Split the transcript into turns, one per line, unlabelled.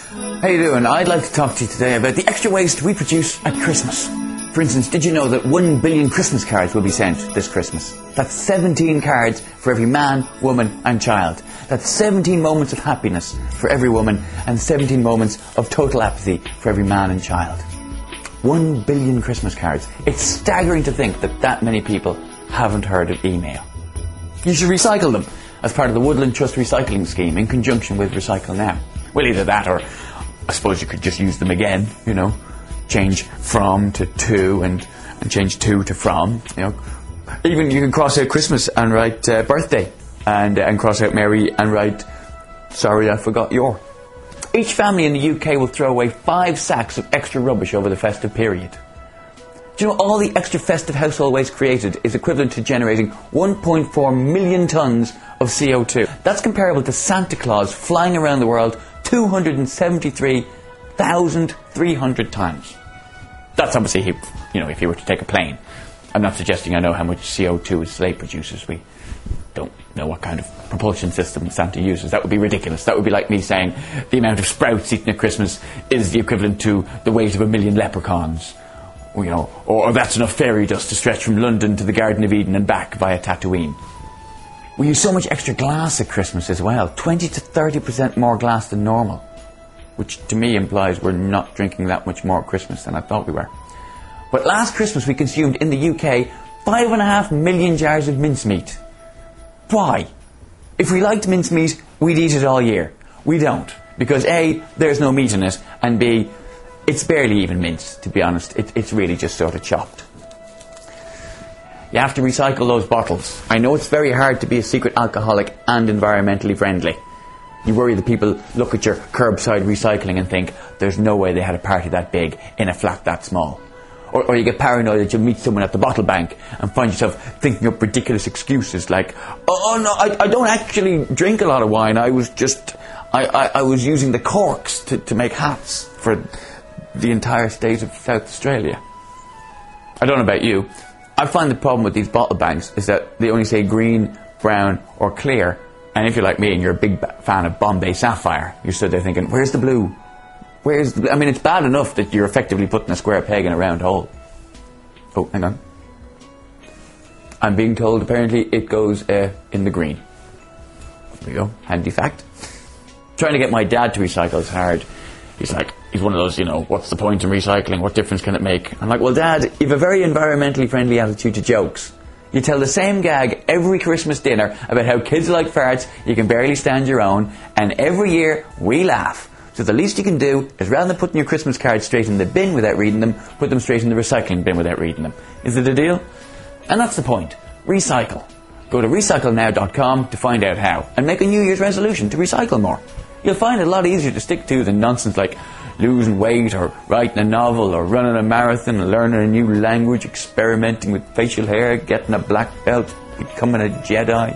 How you doing? I'd like to talk to you today about the extra waste we produce at Christmas. For instance, did you know that 1 billion Christmas cards will be sent this Christmas? That's 17 cards for every man, woman and child. That's 17 moments of happiness for every woman and 17 moments of total apathy for every man and child. 1 billion Christmas cards. It's staggering to think that that many people haven't heard of email. You should recycle them as part of the Woodland Trust recycling scheme in conjunction with Recycle Now. Well, either that or I suppose you could just use them again, you know. Change from to and change to from, you know. Even you can cross out Christmas and write birthday and cross out Mary and write sorry I forgot your. Each family in the UK will throw away 5 sacks of extra rubbish over the festive period. Do you know all the extra festive household waste created is equivalent to generating 1.4 million tonnes of CO2. That's comparable to Santa Claus flying around the world 273,300 times. That's obviously, if you were to take a plane. I'm not suggesting I know how much CO2 a sleigh produces. We don't know what kind of propulsion system Santa uses. That would be ridiculous. That would be like me saying the amount of sprouts eaten at Christmas is the equivalent to the weight of 1 million leprechauns. Or that's enough fairy dust to stretch from London to the Garden of Eden and back via Tatooine. We use so much extra glass at Christmas as well. 20 to 30% more glass than normal. Which to me implies we're not drinking that much more at Christmas than I thought we were. But last Christmas we consumed in the UK 5.5 million jars of mincemeat. Why? If we liked mincemeat, we'd eat it all year. We don't. Because A, there's no meat in it, and B, it's barely even minced, to be honest. It's really just sort of chopped. You have to recycle those bottles. I know it's very hard to be a secret alcoholic and environmentally friendly. You worry that people look at your curbside recycling and think there's no way they had a party that big in a flat that small. Or you get paranoid that you'll meet someone at the bottle bank and find yourself thinking up ridiculous excuses like, oh no, I don't actually drink a lot of wine. I was using the corks to make hats for the entire state of South Australia. I don't know about you. I find the problem with these bottle banks is that they only say green, brown or clear. And if you're like me and you're a big fan of Bombay Sapphire, you're stood there thinking, where's the blue? It's bad enough that you're effectively putting a square peg in a round hole. Oh, hang on. I'm being told apparently it goes in the green. There we go, handy fact. Trying to get my dad to recycle is hard. He's one of those, what's the point in recycling? What difference can it make? I'm like, well, Dad, you've a very environmentally friendly attitude to jokes. You tell the same gag every Christmas dinner about how kids like farts, you can barely stand your own, and every year we laugh. So the least you can do is rather than putting your Christmas cards straight in the bin without reading them, put them straight in the recycling bin without reading them. Is it a deal? And that's the point. Recycle. Go to recyclenow.com to find out how, and make a New Year's resolution to recycle more. You'll find it a lot easier to stick to than nonsense like losing weight or writing a novel or running a marathon, learning a new language, experimenting with facial hair, getting a black belt, becoming a Jedi.